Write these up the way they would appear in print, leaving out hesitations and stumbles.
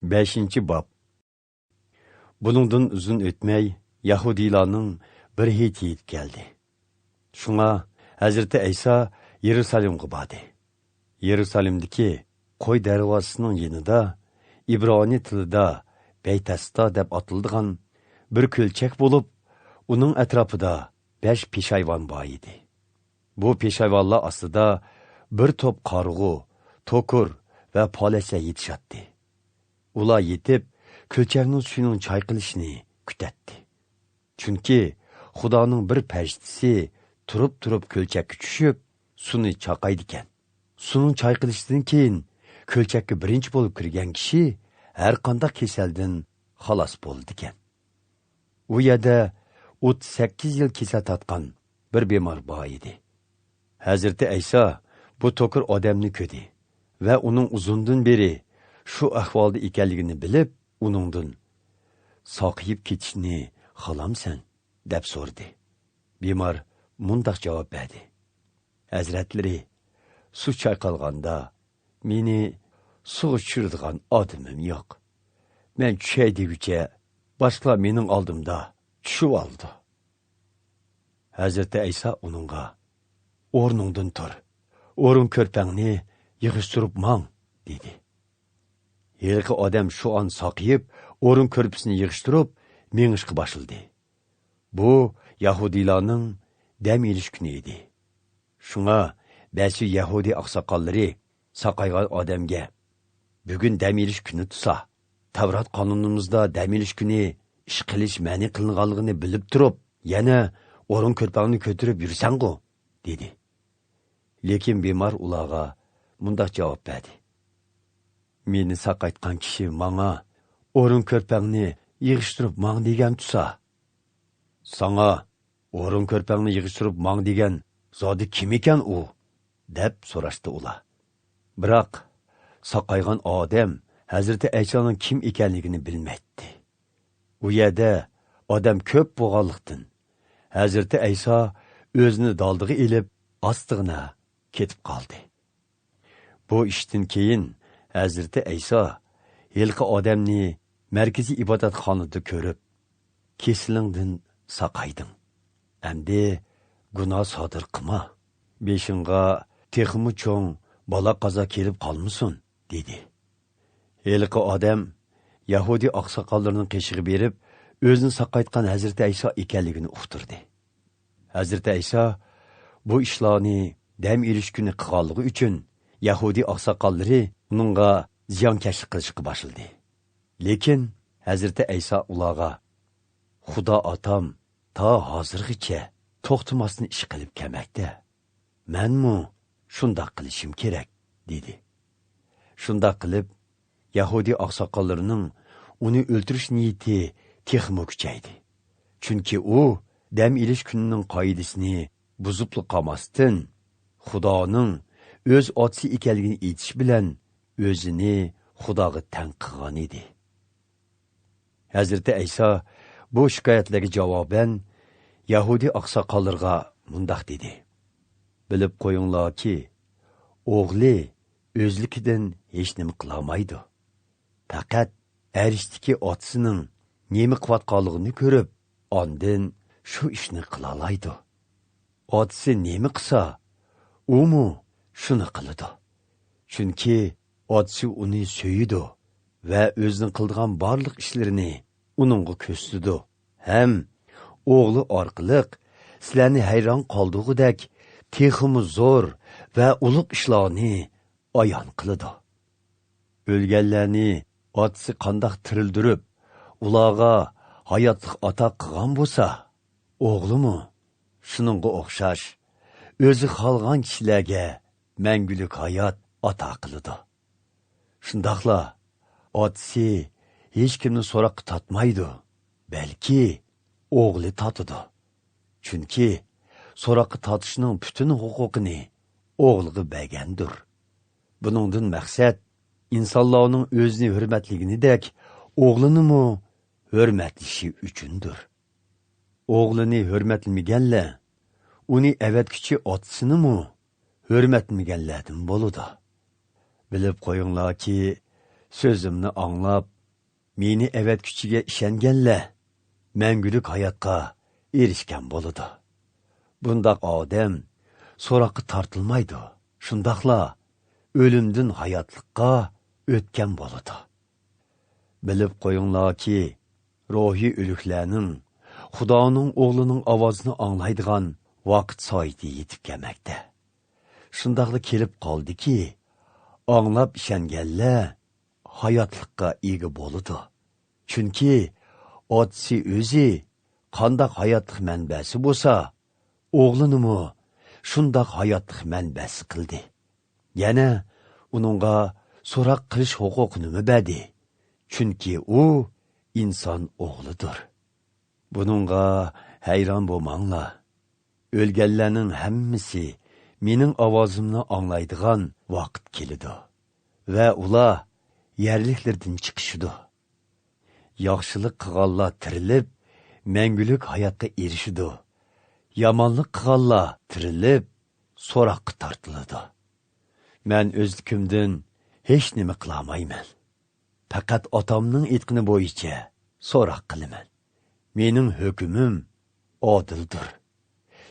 5. Bab. Buningdan uzun o'tmay, Yahudilarning bir heti yetib keldi. Shunga Hazreti Ayso Yerusalimga bordi. Yerusalimdagi qo'y darvozasining yonida İbrani tilida Beytasta deb atiladigan bir ko'lchak bo'lib, uning atrofida 5 peshayvon bor edi. Bu peshayvonlar ostida bir to'p qarg'u, to'kur va polasa yetishadi. Ular yetib, ko'lchakning suyuning chayqilishini kutatdi. Chunki Xudoning bir farishtasi turib ko'lchakka tushib, suvni chaqaydi ekan. Suvning chayqilishidan keyin ko'lchakka birinchi bo'lib kirgan kishi har qanday kasaldan xalos bo'ldi ekan. U yerda 38 yil kasal tatgan bir bemor bor edi. Hazreti Ayso bu to'kir odamni ko'rdi va uning uzundan beri shu ahvolda ekanligini bilib, uningdan saqiyib ketishni xohlamsan deb so'radi. Bemor mundaq javob berdi: Hazratlari, suv chayqalganda meni suv tushiradigan odamim yo'q. Men tushay deguncha boshqa mening oldimda tushib oldi. Hazreti Ayso uningga: o'rningdan tur, o'rin ko'rpangni yig'ishtirib mang, dedi. Yelqi odam shu an saqiyib, o'rin ko'rpisini yig'ishtirib, mengishga boshladi. Bu Yahudilarning dam olish kuni edi. Shunga ba'zi Yahudi oqsoqollari saqaygan odamga: bugun dam olish kuni tutsa, Tavrat qonunimizda dam olish kuni ish qilish ma'ni qilinganligini bilib turib, yana o'rin ko'rpangni ko'tarib yursangu, dedi. Lekin bemor ularga mundaq javob berdi: meni saqaytgan kishi manga o'rin ko'rpangni yig'ishtirib mang degan tutsa, sanga o'rin ko'rpangni yig'ishtirib mang degan zodi kim ekan u? deb so'rashdi ular. Biroq saqaygan odam Hazreti Aysoning kim ekanligini bilmaydi. U yerda odam ko'p bo'lganlikdan Hazreti Ayso o'zini daldiga ilib ostig'ina ketib qoldi. Bu ishdan keyin Hazreti Ayso yilqi odamni markaziy ibodatxonada ko'rib, kesilingdan saqayding. Endi gunoh sodir qilma. Beshingga texmi cho'ng bola qazo kelib qolmasin, dedi. Yilqi odam Yahudi oqsoqollarining qishig'i berib, o'zini saqaytgan Hazreti Ayso ekanligini uqtirdi. Hazreti Ayso bu ishlarni dam olish kuni qilganligi uchun Yahudi oqsoqollari uningga ziyonkashlik qilishga boshladi. Lekin Hazreti Ayso ularga: Xudo otam ta hozirgacha to'xtamasdan ish qilib kelmoqda. Menmi shundoq qilishim kerak, dedi. Shundoq qilib, Yahudi oqsoqollarining uni o'ldirish niyati texmo kuchaydi. Chunki u dam olish kunining qoidasini buzib qolmasdan Xudoning o'z otasi ekanligini aytish bilan o'zini Xudoga tang qilgan edi. Hazreti Ayso bu shikoyatlarga javoban Yahudi oqsoqollarga mundaq dedi: bilib qo'yinglarki, o'g'li o'zlikidan hech nima qila olmaydi. Faqat arishdiki otasining nima qilayotganligini ko'rib, ondan shu ishni qila oladi. Otasi nima qilsa, u shuni qiladi. Chunki otasi uni so'yidi va o'zining qilgan barliq ishlarini uningga ko'rsatdi. Ham o'g'li orqali sizlarni hayron qoldirgudek texmi zo'r va ulug' ishlarni ayon qiladi. O'lganlarni otasi qandoq tirildirib, ularga hayotlik ato qilgan bo'lsa, o'g'limi shuningga o'xshash o'zi xolgan kishilarga mangulik hayot ato qiladi. Shundoqla otasi hech kimni so'roqqa tatmaydi, balki o'g'li tatidi. Chunki so'roqqa tatishning butun huquqini o'g'liga bergandir. Buningdan maqsad insonlarning o'zini hurmatliginidek o'g'linimi hurmatlishi uchundir. O'g'lini hurmatlamaganlar uni avatguchi otasinimi hurmatmaganlardan bo'ladi. Bilib qo'yinglarki, Sözümni anlap, meni evet küçüge işengenle, мәңгүлік hayatqa erişken boludu. Bundaq odam so'roqqa tortilmaydi. Shundaqla o'limdan hayotlikqa o'tgan boludu. Bilib qo'yinglarki, ruhiy o'liklarning Xudoning o'g'lining ovozini anglaydigan vaqt soati yetib kelmoqda. Shundaqla kelib qoldiki, anglab ishonganlar hayotlikqa ega boludu. Chunki otsi o'zi qandaq hayotlik manbasi bo'lsa, o'g'linimi shundaq hayotlik manbasi qildi. Yana uningga so'roq qilish huquqini berdi. Chunki u inson o'g'lidir. Buningga hayron bo'lmanglar. O'lganlarning hammasi mening ovozimni anglaydigan vaqt keladi va ular yerliklardan chiqishidi. Yaxshilik qilganlar tirilib, мәңгүлік hayotga erishidi. Yomonlik qilganlar tirilib, so'roqqa tortiladi. Men o'zligimdan hech nima qila olmayman. Faqat otamning aytgani bo'yicha so'roq qilaman. Mening hukmim odildir.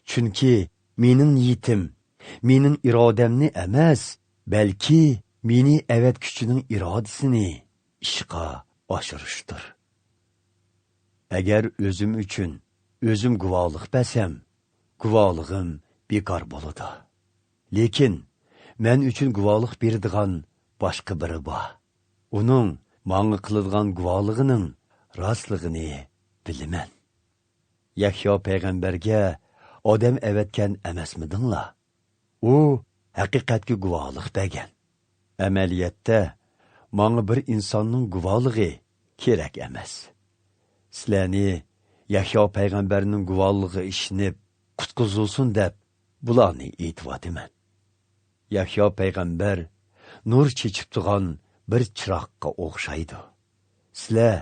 Chunki mening niyatim, mening irodamni emas, balki meni avatkuchining irodasini ishga oshirishdir. Agar o'zim uchun o'zim guvohlik bersam, guvohligim bekor bo'ladi. Lekin men uchun guvohlik beradigan boshqa biri bor. Uning menga qiladigan guvohligining rostligini bilaman. Yahyo payg'ambarga odam avatgan emasmidinglar? U haqiqatga guvohlik bergan. Amaliyotda menga bir insonning guvohligi kerak emas. Sizlarni Yahyo payg'ambarning guvohligi ishinib qutqizilsin deb bularni aytibman. Yahyo payg'ambar nur chechib turgan bir chiroqqa o'xshaydi. Sizlar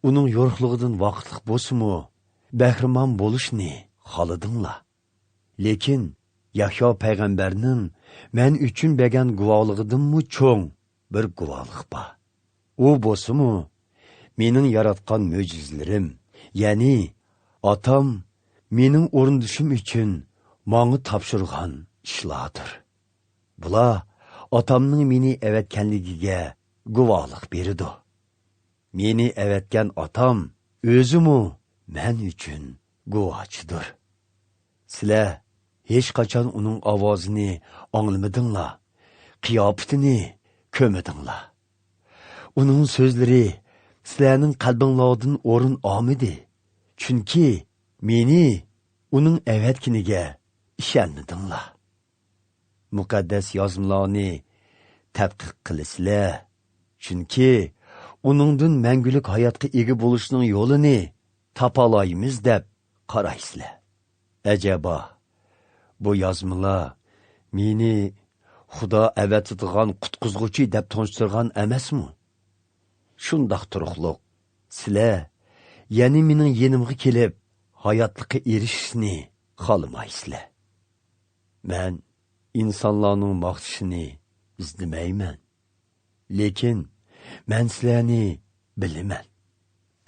uning yo'riqligidan vaqtliq bo'lsa-mu, bahramon bo'lishni xohladinglar. Lekin Yahyo payg'ambarning men uchun bergan guvohligidan-mu cho'ng bir guvohlik bor. U bo'lsa-mu, mening yaratgan mo'jizalarim, ya'ni otam mening o'rindishim uchun menga topshirgan ishlardir. Bular otamning meni avatganligiga guvohlik berdi. Meni avatgan otam o'zimu men uchun guvohchidir. Sizlar hech qachon uning ovozini anglamadinglar, qiyofatini ko'madinglar. Uning so'zlari sizlarning qalbinglardan o'rin olmadi. Chunki meni uning avatganiga ishonmadinglar. Muqaddas yozmalarni tadqiq qilasizlar. Chunki uningdan мәңгүлік hayotga ega bo'lishning yo'lini topalaymiz deb qaraysizlar. Ajaba, bu yozmalar meni Xudo avatadigan qutqizg'uchi deb tonishtirgan emasmi? Shundaq turuqliq, sizlar ya'ni mening yenimga kelib hayotlikqa erishishni xohlamaysizlar. Men insonlarning maqtashini izlamayman. Lekin men sizlarni bilaman.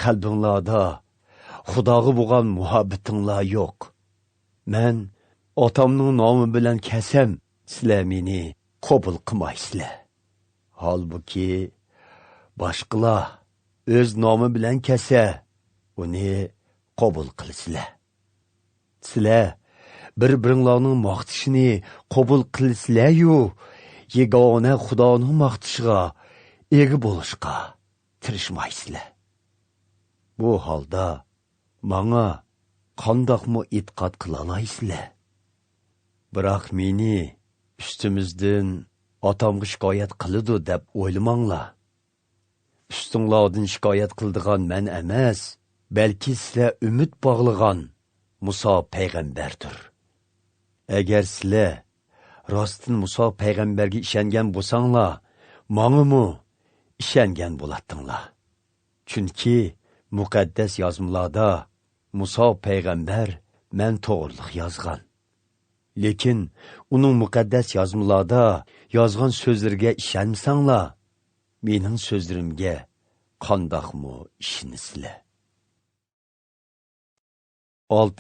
Qalbinglarda Xudoga bo'lgan muhabbatinglar yo'q. Men otamning nomi bilan kasam, sizlar meni qabul qilmaysizlar. Holbuki boshqalar o'z nomi bilan kasa, uni qabul qilasizlar. Sizlar bir-biringlarning maqtishini qabul qilasizlar-yu, yegona Xudoning maqtishiga ega bo'lishga tirishmaysizlar. Bu holda menga qandoqmi e'tiqod qila olaysizlar? Biroq meni ustimizdan otamga shikoyat qiladi deb o'ylamanglar. Ustinglardan shikoyat qildigan men emas, balki sizlar umid bog'lagan Muso payg'ambardir. Agar sizlar rostdan Muso payg'ambarga ishongan bo'lsanglar, mengamu ishongan bo'lardinglar. Chunki muqaddas yozmalarda Muso payg'ambar men to'g'riliq yozgan. Lekin uning muqaddas yozmalarda yozgan so'zlariga ishonmasanglar, mening so'zlarimga qandoqmi ishinisizlar?